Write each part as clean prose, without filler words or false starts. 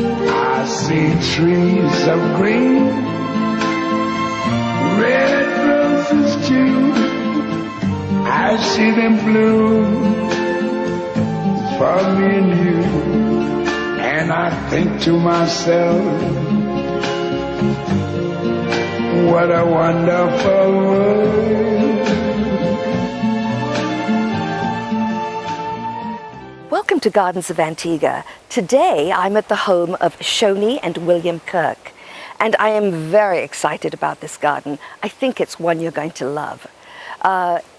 I see trees of green, red roses too. I see them bloom for me and you. And I think to myself, what a wonderful world. Welcome to Gardens of Antigua. Today I'm at the home of Shoni and William Kirk, and I am very excited about this garden. I think it's one you're going to love.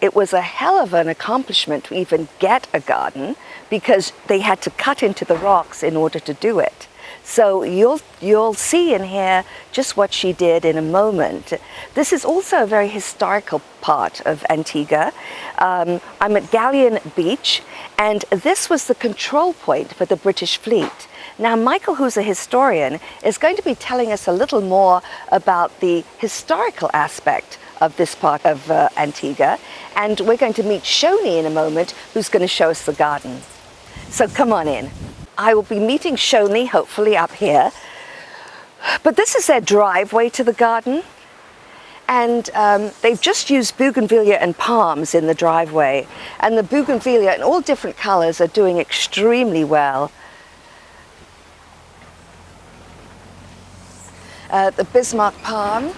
It was a hell of an accomplishment to even get a garden because they had to cut into the rocks in order to do it. So you'll see and hear just what she did in a moment. This is also a very historical part of Antigua. I'm at Galleon Beach, and this was the control point for the British fleet. Now, Michael, who's a historian, is going to be telling us a little more about the historical aspect of this part of Antigua, and we're going to meet Shoni in a moment, who's going to show us the garden. So come on in. I will be meeting Shoni, hopefully up here. But this is their driveway to the garden. And they've just used bougainvillea and palms in the driveway. And the bougainvillea in all different colors are doing extremely well. The Bismarck palm.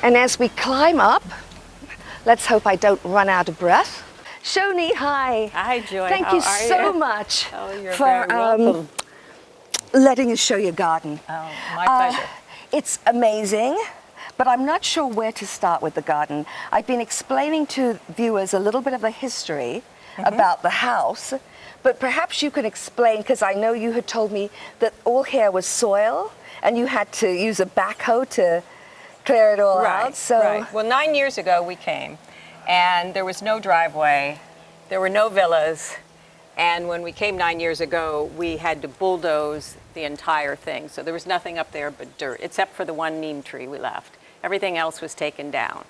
And as we climb up, let's hope I don't run out of breath. Shoni, hi. Hi, Joy. Thank you so much you're for very welcome. letting us show your garden. Oh, my pleasure. It's amazing, but I'm not sure where to start with the garden. I've been explaining to viewers a little bit of the history about the house, but perhaps you can explain, because I know you had told me that all here was soil, and you had to use a backhoe to clear it all out. So. Right. Well, 9 years ago we came, and there was no driveway, there were no villas, and when we came 9 years ago, we had to bulldoze the entire thing. So there was nothing up there but dirt, except for the one neem tree we left. Everything else was taken down.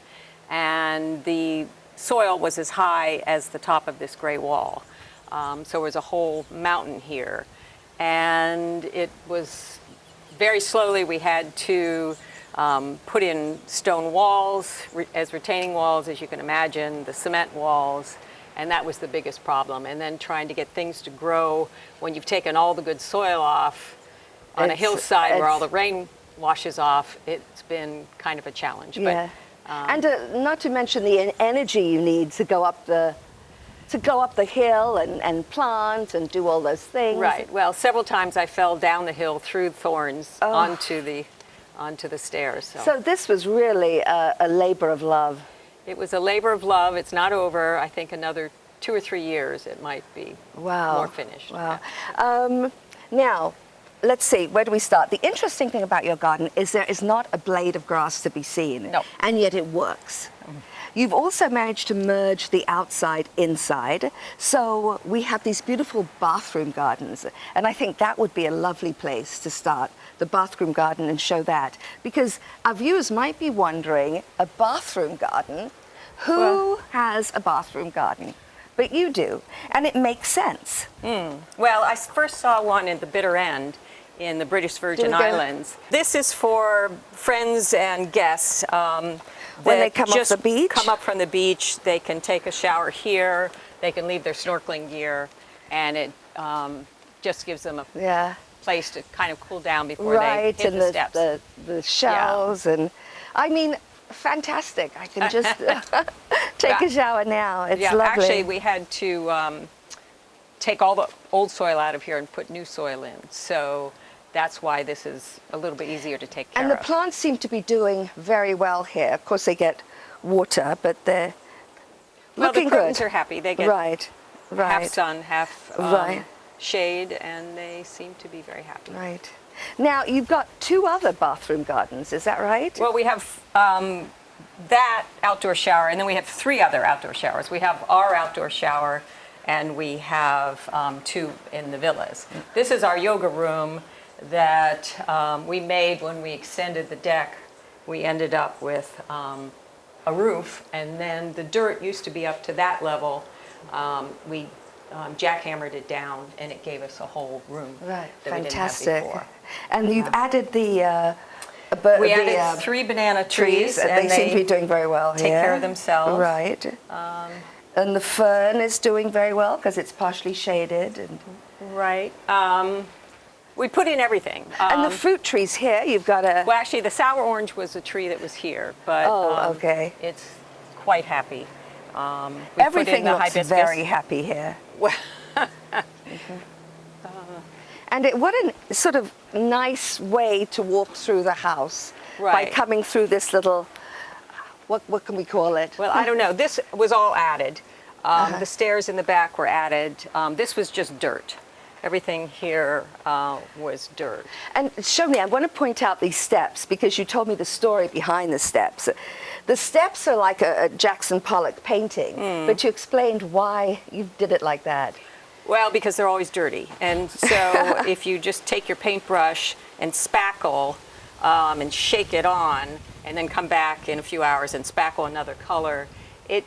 And the soil was as high as the top of this gray wall. So it was a whole mountain here. And it was very slowly we had to put in stone walls as retaining walls, as you can imagine, the cement walls, and that was the biggest problem. And then trying to get things to grow when you've taken all the good soil off on a hillside where all the rain washes off, it's been kind of a challenge. Yeah. But, and not to mention the energy you need to go up the hill and plant and do all those things. Right. Well, several times I fell down the hill through thorns onto the stairs. So this was really a labor of love. It was a labor of love. It's not over. I think another 2 or 3 years it might be more finished. Wow. Now, let's see, where do we start? The interesting thing about your garden is there is not a blade of grass to be seen. No. And yet it works. You've also managed to merge the outside inside. So we have these beautiful bathroom gardens. And I think that would be a lovely place to start, the bathroom garden, and show that. Because our viewers might be wondering, a bathroom garden? Who has a bathroom garden? But you do. And it makes sense. Well, I first saw one in the bitter end in the British Virgin Islands. This is for friends and guests. When they come off the beach? Come up from the beach, they can take a shower here, they can leave their snorkeling gear, and it just gives them a place to kind of cool down before they hit the steps. The shells, and I mean, fantastic. I can just take a shower now. It's lovely. Actually, we had to take all the old soil out of here and put new soil in. So that's why this is a little bit easier to take care of. And the plants seem to be doing very well here. Of course, they get water, but they're looking good. The curtains are happy. They get half sun, half shade, and they seem to be very happy. Right. Now, you've got 2 other bathroom gardens, is that right? Well, we have that outdoor shower, and then we have 3 other outdoor showers. We have our outdoor shower, and we have 2 in the villas. This is our yoga room that we made when we extended the deck. We ended up with a roof, and then the dirt used to be up to that level. We jackhammered it down, and it gave us a whole room Right, that we didn't fantastic. have before. And you've added the We added 3 banana trees, and they seem to be doing very well take here. care of themselves. Right. And the fern is doing very well because it's partially shaded. And Right. We put in everything. and the fruit trees here, you've got a... Well, actually, the sour orange was a tree that was here, but okay. it's quite happy. We Everything put in the looks hibiscus. very happy here. Well, And what a sort of nice way to walk through the house by Right. coming through this little, what can we call it? well, I don't know. This was all added. The stairs in the back were added. This was just dirt. Everything here was dirt. And show me, I want to point out these steps because you told me the story behind the steps. The steps are like a Jackson Pollock painting, but you explained why you did it like that. Well, because they're always dirty. And so if you just take your paintbrush and spackle and shake it on and then come back in a few hours and spackle another color, it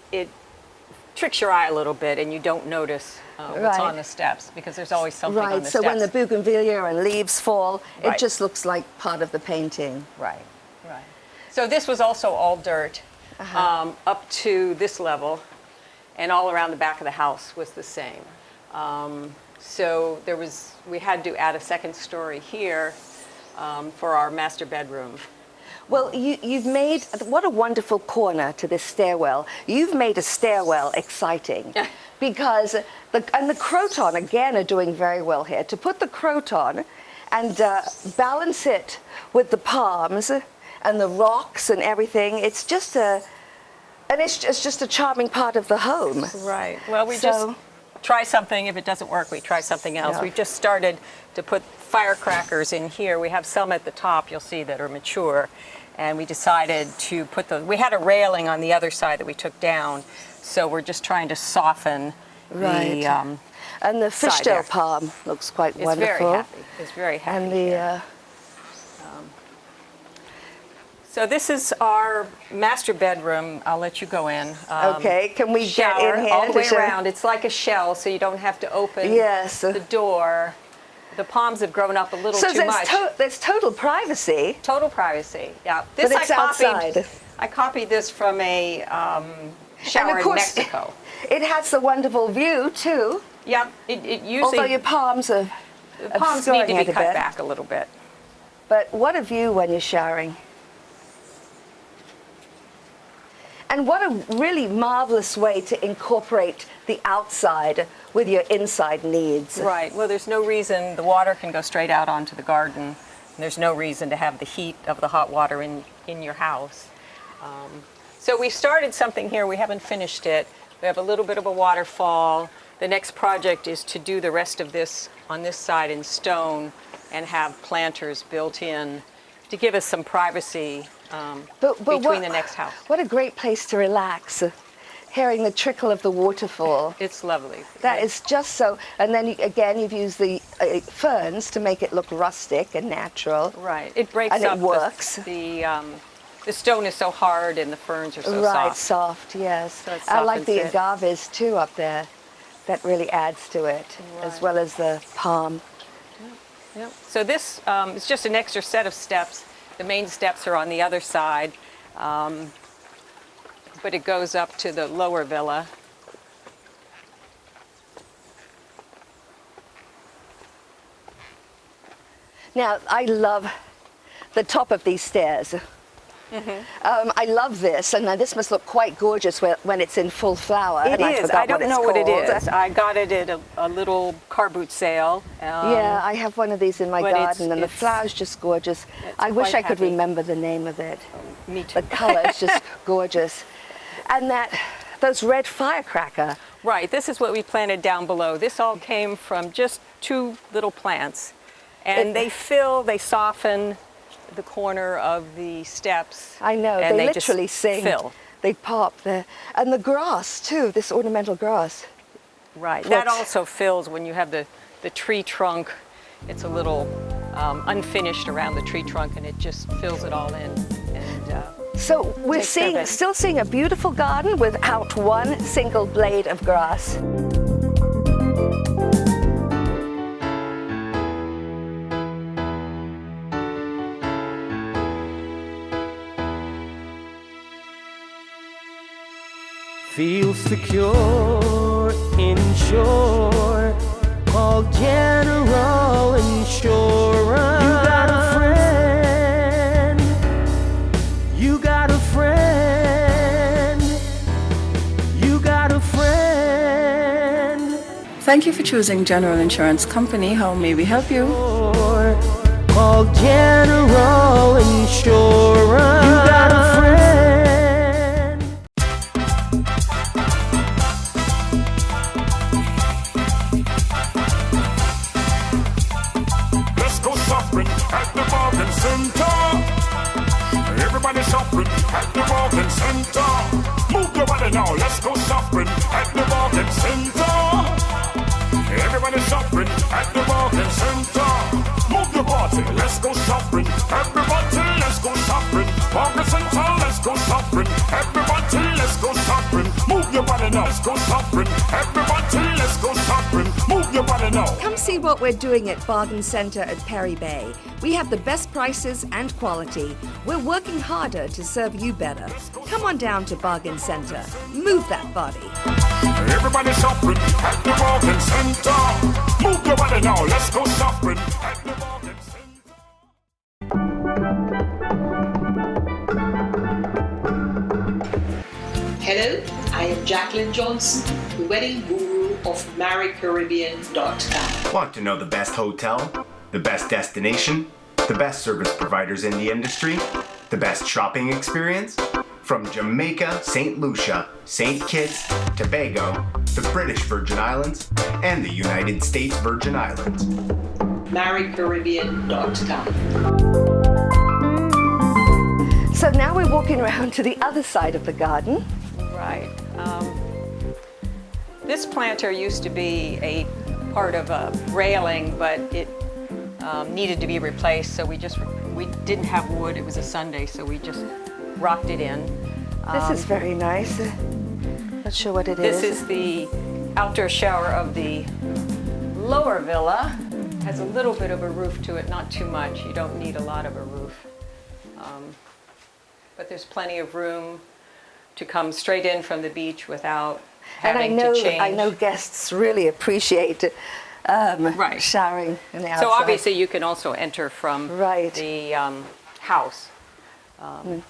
tricks your eye a little bit and you don't notice what's Right. on the steps because there's always something on Right, the so steps. when the bougainvillea and leaves fall, Right. it just looks like part of the painting. Right, right. So this was also all dirt up to this level, and all around the back of the house was the same. So we had to add a second story here for our master bedroom. Well, you've made, what a wonderful corner to this stairwell. You've made a stairwell exciting because, the croton again are doing very well here. To put the croton and balance it with the palms and the rocks and everything, it's just it's just a charming part of the home. Right. Well, we So- just try something. If it doesn't work, we try something else. Yeah. We've just started to put firecrackers in here. We have some at the top, you'll see, that are mature. And we decided to put we had a railing on the other side that we took down. So we're just trying to soften Right. the And the side there. fishtail palm looks quite It's wonderful. very happy. It's very happy. And here. So this is our master bedroom. I'll let you go in. okay, can we Shower get in here? all the to way show- around. It's like a shell, so you don't have to open Yes. the door. The palms have grown up a little So too much. there's total privacy. Total privacy. Yeah. This But it's outside. I copied this from a shower And of in course, Mexico. It has a wonderful view too. Yeah. It usually Although your palms are the palms need to obscuring be it a cut bit. back a little bit. But what a view when you're showering. And what a really marvelous way to incorporate the outside with your inside needs. Right. Well, there's no reason the water can go straight out onto the garden. And there's no reason to have the heat of the hot water in your house. So we started something here. We haven't finished it. We have a little bit of a waterfall. The next project is to do the rest of this on this side in stone and have planters built in to give us some privacy between the next house. What a great place to relax, hearing the trickle of the waterfall. It's lovely. That is just so, and then again you've used the ferns to make it look rustic and natural. Right. It breaks And up. it works. The stone is so hard and the ferns are so Right, soft. soft, yes. So it I like the softens it. agaves too up there. That really adds to it, as Right. well as the palm. Yep. So this is just an extra set of steps. The main steps are on the other side, but it goes up to the lower villa. Now, I love the top of these stairs. I love this, and this must look quite gorgeous when it's in full flower. It and I is. forgot I don't what know what it it's is. I got it at a little car boot sale. Yeah, I have one of these in my but it's- garden, and the it's- flower's just gorgeous. it's I wish quite I could happy. remember the name of it. Me too. The color is just gorgeous. And those red firecracker. Right. This is what we planted down below. This all came from just 2 little plants, and they soften the corner of the steps. I know, and they just literally sing. fill. They pop there. And the grass too, this ornamental grass. Right. That Looks- also fills when you have the tree trunk. It's a little unfinished around the tree trunk, and it just fills it all in. And So we're Takes care of it. still seeing a beautiful garden without one single blade of grass. Feel secure, insured, call General Insurance. You got a friend, you got a friend, you got a friend. Thank you for choosing General Insurance Company. How may we help you? Call General Insurance. You got a friend. Let's go shopping at the bargain center. Everybody shopping at the bargain center. Move your body now. Let's go shopping at the bargain center. Everybody shopping at the bargain center. Move your body. Let's go shopping. Everybody, let's go shopping. Bargain center. Let's go shopping. Everybody, let's go shopping. Move your body now. Let's go shopping. Everybody, let's go shopping. Move your body now. Come see what we're doing at Bargain Centre at Perry Bay. We have the best prices and quality. We're working harder to serve you better. Come on down to Bargain Centre. Move that body. Everybody shopping at the bargain center. Move your body now. Let's go shopping at the bargain center. Hello, I am Jacqueline Johnson, the wedding guru of MarryCaribbean.com. Want to know the best hotel, the best destination, the best service providers in the industry, the best shopping experience? From Jamaica, St. Lucia, St. Kitts, Tobago, the British Virgin Islands, and the United States Virgin Islands. MarryCaribbean.com. So now we're walking around to the other side of the garden. Right. This planter used to be a part of a railing, but it needed to be replaced, so we didn't have wood. It was a Sunday, so we just rocked it in. This is very nice. Not sure what it is. This is the outdoor shower of the lower villa. Has a little bit of a roof to it, not too much. You don't need a lot of a roof. But there's plenty of room to come straight in from the beach without having to change. I know guests really appreciate Right. showering in the outside. So obviously you can also enter from Right. the house. And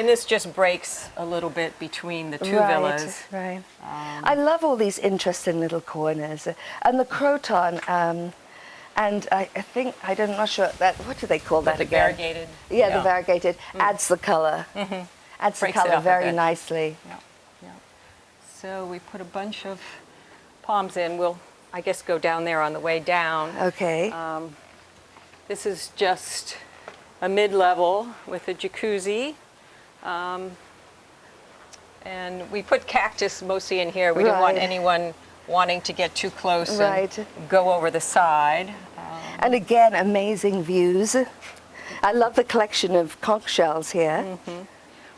this just breaks a little bit between the two villas. Right. I love all these interesting little corners. And the croton, and I think, I'm not sure, what do they call that The again? variegated. Yeah, the variegated adds the color. Adds Breaks the it color up a very bit. nicely. Yeah. So we put a bunch of palms in. We'll, I guess, go down there on the way down. Okay. This is just a mid-level with a jacuzzi. And we put cactus mostly in here. We didn't want Right. anyone wanting to get too close Right. and go over the side. And again, amazing views. I love the collection of conch shells here.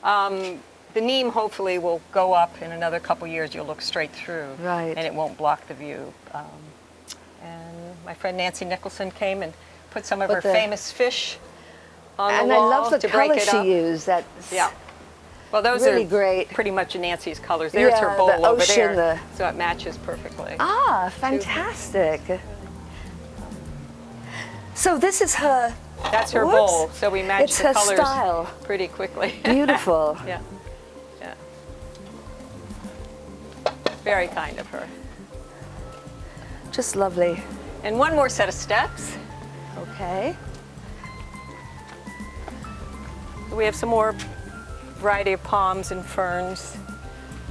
The neem hopefully will go up in another couple years. You'll look straight through. Right. And it won't block the view. And my friend Nancy Nicholson came and put some of With her the- famous fish on And the I wall love the to break colors it she up. used. That's Yeah. Well, those really are great. pretty much Nancy's colors. There's Yeah, her bowl the over ocean, there, so it matches perfectly. Ah, fantastic. So this is her. That's her Whoops. bowl, so we match It's the her colors style. pretty quickly. Beautiful. Yeah. Yeah. Very kind of her. Just lovely. And one more set of steps. Okay. We have some more variety of palms and ferns.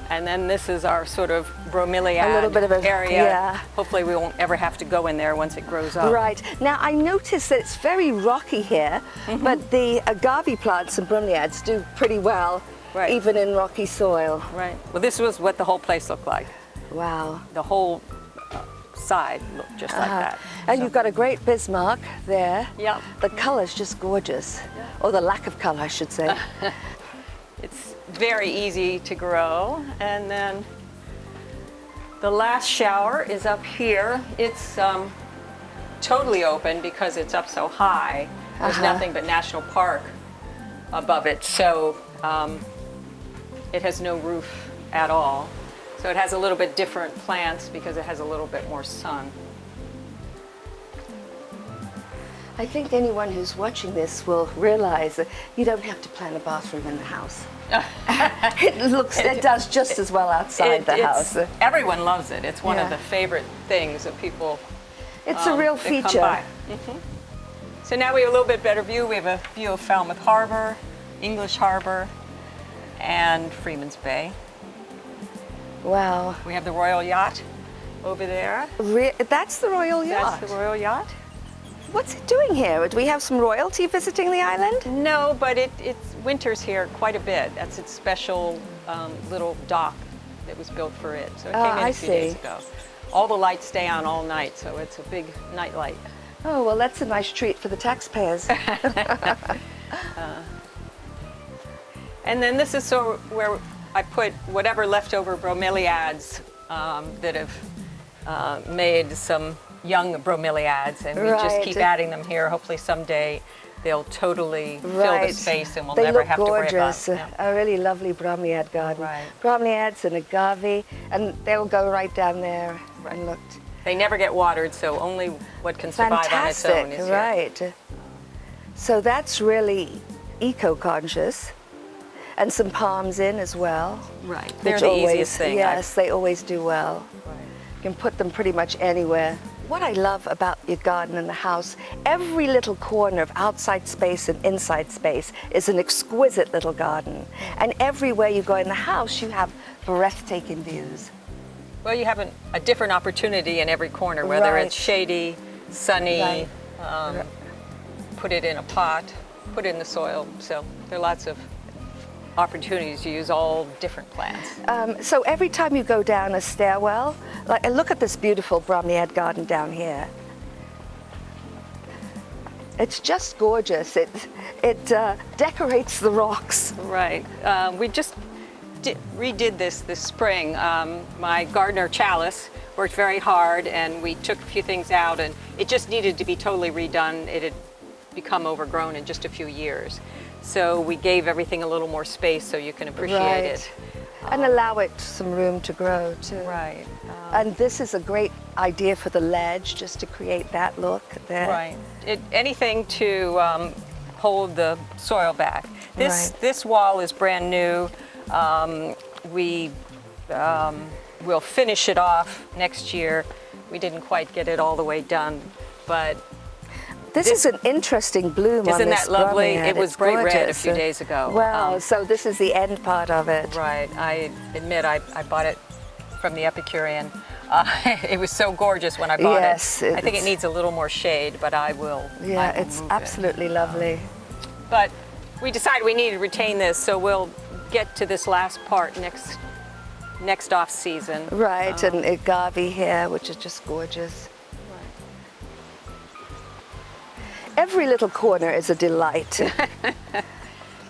And then this is our sort of bromeliad A little bit of a- area. yeah. Hopefully we won't ever have to go in there once it grows up. Right. Now I noticed that it's very rocky here, but the agave plants and bromeliads do pretty well, Right. even in rocky soil. Right. Well, this was what the whole place looked like. Wow. The whole side looked just like that. And So- you've got a great Bismarck there. Yep. The color's just gorgeous. Or the lack of color, I should say. It's very easy to grow. And then the last shower is up here. It's totally open because it's up so high. There's nothing but National Park above it. So it has no roof at all. So it has a little bit different plants because it has a little bit more sun. I think anyone who's watching this will realize that you don't have to plan a bathroom in the house. It does just as well outside the house. Everyone loves it. It's one of Yeah. the favorite things that people It's a real that come feature. by. So now we have a little bit better view. We have a view of Falmouth Harbor, English Harbor, and Freeman's Bay. Wow. We have the Royal Yacht over there. That's the Royal Yacht. That's the Royal Yacht. What's it doing here? Do we have some royalty visiting the island? No, but it's winters here quite a bit. That's its special little dock that was built for it. So it came in a few days ago. All the lights stay on all night, so it's a big night light. Oh, well, that's a nice treat for the taxpayers. And then this is where I put whatever leftover bromeliads that have made some young bromeliads, and we just keep adding them here. Hopefully someday they'll totally fill the space and we'll never have to worry about them. A really lovely bromeliad garden. Right. Bromeliads and agave, and they'll go right down there and look. They never get watered, so only what can survive on its own is here. Right. So that's really eco-conscious. And some palms in as well. Right. They're the easiest thing. Yes, they always do well. Right. You can put them pretty much anywhere. What I love about your garden and the house, every little corner of outside space and inside space is an exquisite little garden. And everywhere you go in the house, you have breathtaking views. Well, you have a different opportunity in every corner, whether it's shady, sunny, put it in a pot, put it in the soil. So there are lots of opportunities to use all different plants. So every time you go down a stairwell, like look at this beautiful bromeliad garden down here. It's just gorgeous. It decorates the rocks. Right. We just redid this spring. My gardener Chalice worked very hard, and we took a few things out, and it just needed to be totally redone. It had become overgrown in just a few years. So we gave everything a little more space so you can appreciate it. And allow it some room to grow too. Right. And this is a great idea for the ledge, just to create that look there. Right. Anything to hold the soil back. This wall is brand new. We will finish it off next year. We didn't quite get it all the way done, but this is an interesting bloom on this. Isn't that lovely? bromeliad. It was It's bright red a gorgeous. few days ago. Wow, so this is the end part of it. Right. I admit I bought it from the Epicurean. It was so gorgeous when I bought it. I think it needs a little more shade, but I will. Yeah, it's absolutely lovely. But we decided we needed to retain this, so we'll get to this last part next off season. Right, and agave here, which is just gorgeous. Every little corner is a delight.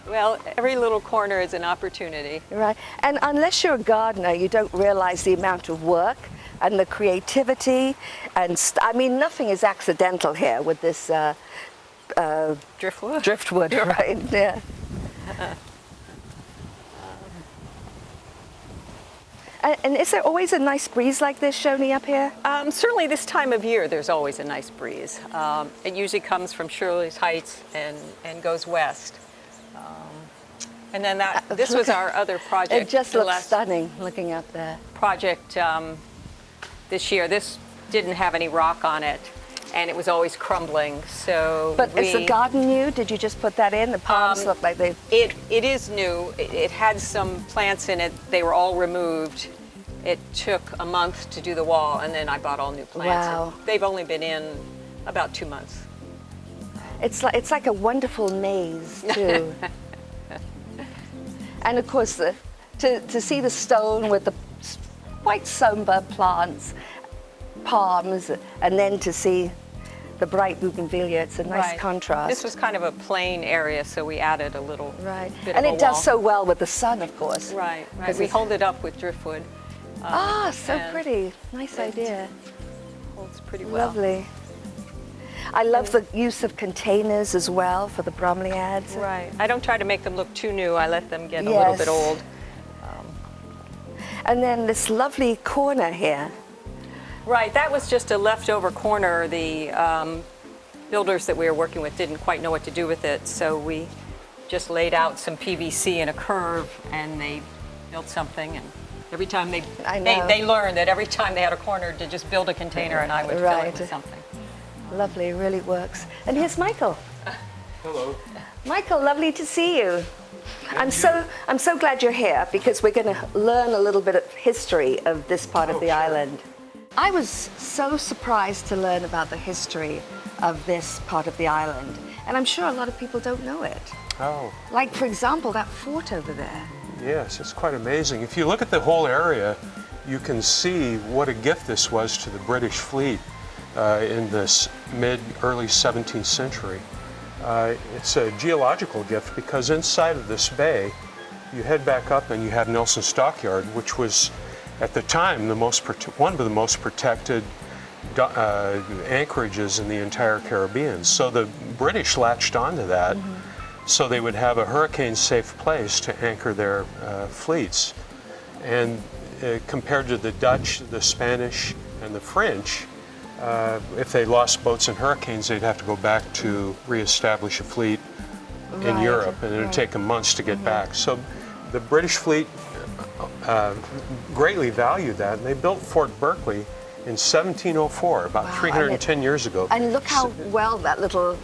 Well, every little corner is an opportunity. Right, and unless you're a gardener, you don't realize the amount of work and the creativity, and I mean, nothing is accidental here with this Driftwood? Driftwood, right, yeah. And is there always a nice breeze like this, Shoni, up here? Certainly this time of year, there's always a nice breeze. It usually comes from Shirley's Heights and goes west. And then this was our other project. It just looks stunning looking up there. Project this year. This didn't have any rock on it, and it was always crumbling. So, but is the garden new? Did you just put that in? The palms look like they. It is new. It had some plants in it. They were all removed. It took a month to do the wall, and then I bought all new plants. Wow. They've only been in about 2 months. It's like a wonderful maze too. And of course, to see the stone with the quite somber plants, palms, and then to see the bright bougainvillea, it's a nice contrast. This was kind of a plain area, so we added a little bit and of a it does wall. so well with the sun, of course. Right. We hold it up with driftwood. So pretty. Nice idea. Holds pretty well. Lovely. I love the use of containers as well for the bromeliads. Right. I don't try to make them look too new. I let them get a little bit old. And then this lovely corner here. Right, that was just a leftover corner. The builders that we were working with didn't quite know what to do with it, so we just laid out some PVC in a curve, and they built something. And every time they learned that every time they had a corner to just build a container, and I would fill it with something. Lovely, really works. And here's Michael. Hello. Michael, lovely to see you. I'm so glad you're here because we're going to learn a little bit of history of this part of the island. I was so surprised to learn about the history of this part of the island, and I'm sure a lot of people don't know it. Oh. Like, for example, that fort over there. Yes, it's quite amazing. If you look at the whole area, you can see what a gift this was to the British fleet in this early 17th century. It's a geological gift because inside of this bay, you head back up and you have Nelson Stockyard, which was at the time one of the most protected anchorages in the entire Caribbean. So the British latched onto that so they would have a hurricane-safe place to anchor their fleets. And compared to the Dutch, the Spanish, and the French, if they lost boats in hurricanes, they'd have to go back to reestablish a fleet in Europe, and it would take them months to get back. So the British fleet greatly valued that, and they built Fort Berkeley in 1704, about 310 years ago. And look how well that little,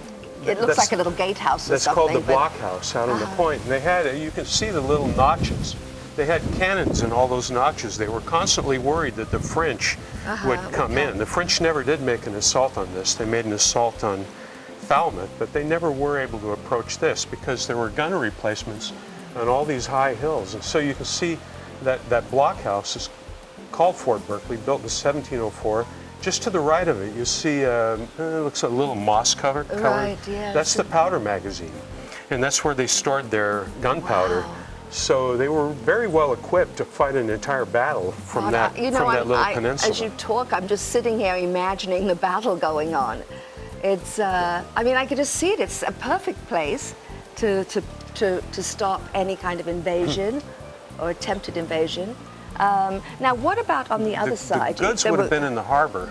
it looks like a little gatehouse or something. That's called the blockhouse out on the point. And they had, you can see the little notches. They had cannons in all those notches. They were constantly worried that the French would come in. The French never did make an assault on this. They made an assault on Falmouth, but they never were able to approach this because there were gunner replacements on all these high hills. And so you can see that blockhouse is called Fort Berkeley, built in 1704. Just to the right of it, you see it looks a little moss covered. Right, yeah. That's the powder magazine, and that's where they stored their gunpowder. Wow. So they were very well equipped to fight an entire battle from that little peninsula. As you talk, I'm just sitting here imagining the battle going on. It's, I mean, I could just see it. It's a perfect place to stop any kind of invasion or attempted invasion. Now, what about on the other side? The goods would have been in the harbor.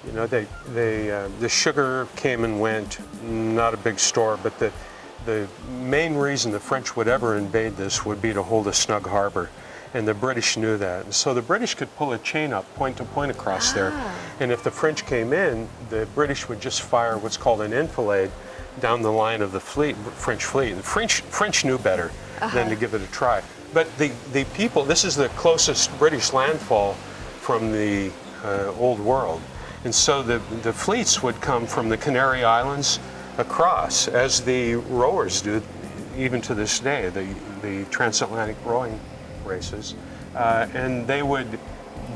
You know, the sugar came and went, not a big store, but the main reason the French would ever invade this would be to hold a snug harbor, and the British knew that. And so the British could pull a chain up point to point across there, and if the French came in, the British would just fire what's called an enfilade down the line of the French fleet. The French knew better than to give it a try. But the people, this is the closest British landfall from the Old World, and so the fleets would come from the Canary Islands across, as the rowers do, even to this day, the transatlantic rowing races, and they would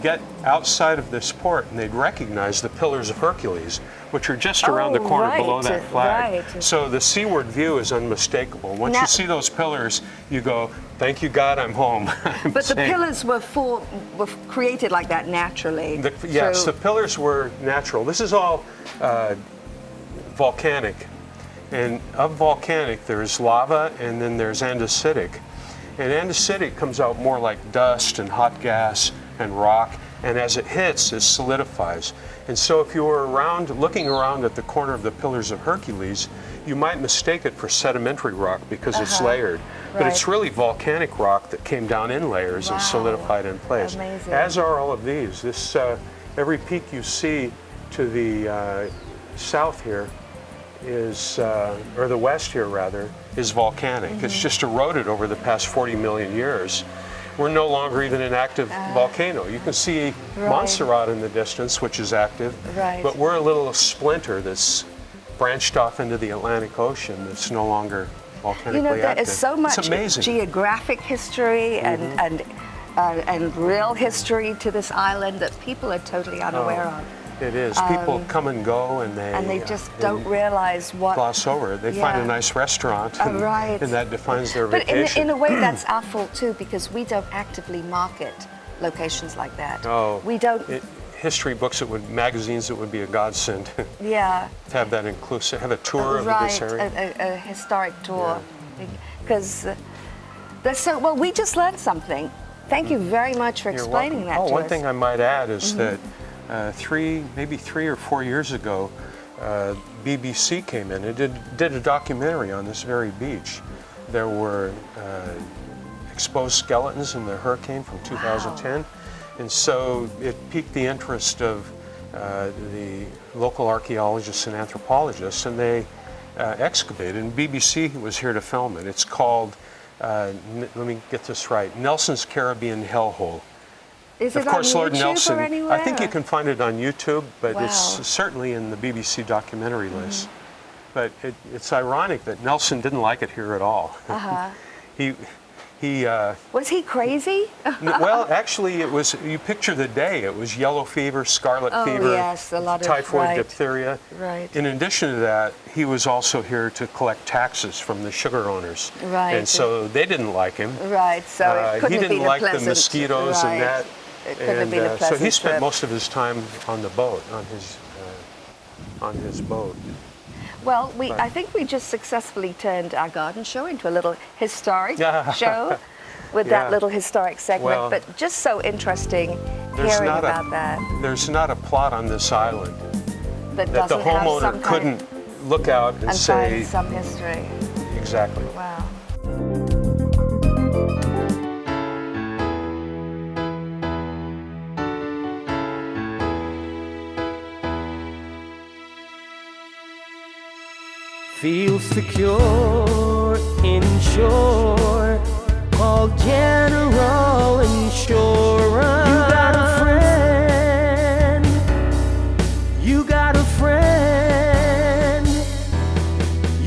get outside of this port and they'd recognize the Pillars of Hercules, which are just around the corner below that flag. So the seaward view is unmistakable. Once you see those pillars, you go, thank you God, I'm home. But the pillars were created like that naturally. Yes, the pillars were natural. This is all volcanic. And of volcanic, there's lava and then there's andesitic. And andesitic comes out more like dust and hot gas and rock, and as it hits, it solidifies. And so if you were looking around at the corner of the Pillars of Hercules, you might mistake it for sedimentary rock because it's layered. But it's really volcanic rock that came down in layers and solidified in place. Amazing. As are all of these. This, every peak you see to the south here is, or the west here rather, is volcanic. It's just eroded over the past 40 million years. We're no longer even an active volcano. You can see Montserrat in the distance, which is active, but we're a little splinter that's branched off into the Atlantic Ocean that's no longer volcanically active. There is so much geographic history and real history to this island that people are totally unaware of. It is. People come and go, and they just don't realize what. Gloss over. They find a nice restaurant, and that defines their vacation. But in a way, that's our fault too, because we don't actively market locations like that. Oh, we don't. History books, magazines, it would be a godsend. Yeah. To have that inclusive, have a tour of this area. A historic tour, because there's so well. We just learned something. Thank you very much for You're explaining welcome. that to one us. thing I might add is that maybe three or 4 years ago, BBC came in and did a documentary on this very beach. There were exposed skeletons in the hurricane from 2010, and so it piqued the interest of the local archaeologists and anthropologists, and they excavated, and BBC was here to film it. It's called, let me get this right, Nelson's Caribbean Hellhole. Is Of it course, on Lord YouTube Nelson, or anywhere? I think you can find it on YouTube, but Wow. it's certainly in the BBC documentary list. But it's ironic that Nelson didn't like it here at all. He Was he crazy? well, actually, it was, you picture the day, it was yellow fever, scarlet Oh, fever, yes, a lot of- typhoid, right. diphtheria. Right. In addition to that, he was also here to collect taxes from the sugar owners. Right. And so they didn't like him. Right, so it couldn't he have didn't been a like pleasant, the mosquitoes right. and that. It couldn't have been a so pleasant he spent trip. most of his time on the boat, on his boat. Well, I think we just successfully turned our garden show into a little historic show with that Yeah. little historic segment, Well, but just so interesting There's hearing not about that. There's not a plot on this island That that the doesn't have some homeowner kind couldn't look out and and say find some history. exactly. Wow. Feel secure inshore, called General Insurance. You got a friend. You got a friend.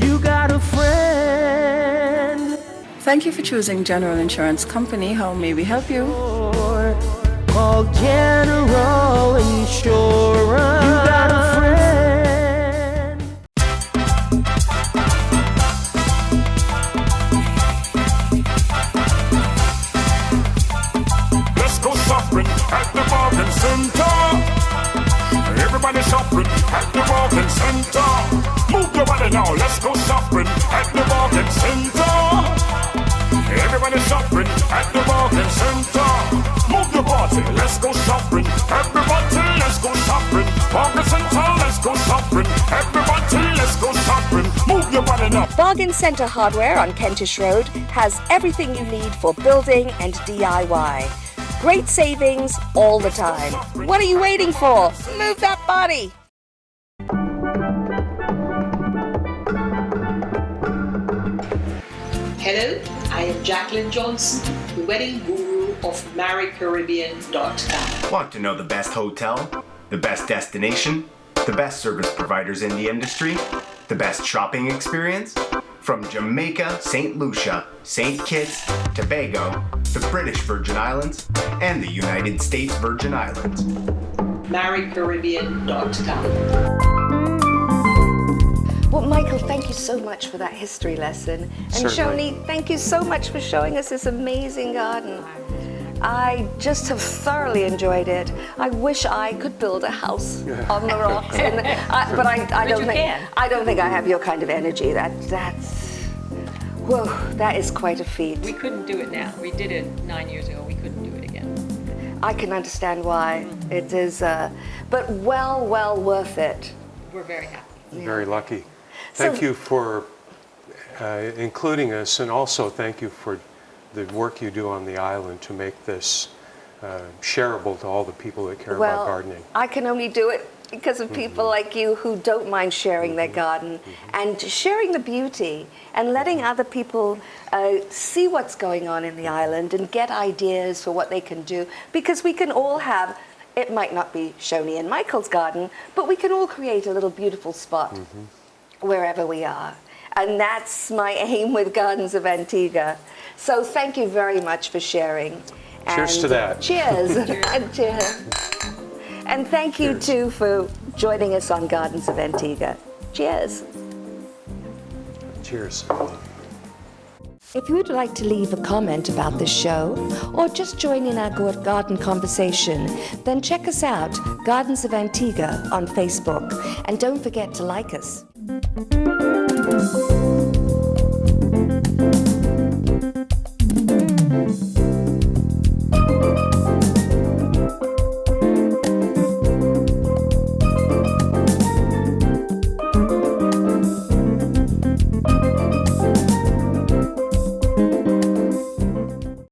You got a friend. Thank you for choosing General Insurance Company. How may we help you? Called General Insurance. You got a friend. Let's go shopping at the bargain center. Everybody shopping at the bargain center. Move your body now. Let's go shopping at the bargain center. Everybody shopping at the bargain center. Move your body. Let's go shopping. Everybody, let's go shopping. Bargain center. Let's go shopping. Everybody, let's go shopping. Move your body now. Bargain Centre Hardware on Kentish Road has everything you need for building and DIY. Great savings all the time. What are you waiting for? Move that body! Hello, I am Jacqueline Johnson, the wedding guru of MarryCaribbean.com. Want to know the best hotel, the best destination, the best service providers in the industry, the best shopping experience? From Jamaica, St. Lucia, St. Kitts, Tobago, the British Virgin Islands, and the United States Virgin Islands. MarryCaribbean.com. Well, Michael, thank you so much for that history lesson. And Certainly. Shoni, thank you so much for showing us this amazing garden. I just have thoroughly enjoyed it. I wish I could build a house on the rocks, but I don't you think can. I don't think I have your kind of energy. That's whoa, that is quite a feat. We couldn't do it now. We did it 9 years ago. We couldn't do it again. I can understand why. It is, but well worth it. We're very happy. Very lucky. So- Thank you for including us, and also thank you for the work you do on the island to make this shareable to all the people that care about gardening. I can only do it because of people like you who don't mind sharing their garden and sharing the beauty and letting other people see what's going on in the island and get ideas for what they can do, because we can all have, it might not be Shoni and Michael's garden, but we can all create a little beautiful spot wherever we are. And that's my aim with Gardens of Antigua. So thank you very much for sharing. Cheers to that. Cheers. And cheers. And thank you too for joining us on Gardens of Antigua. Cheers. Cheers. If you would like to leave a comment about this show or just join in our garden conversation, then check us out, Gardens of Antigua, on Facebook. And don't forget to like us.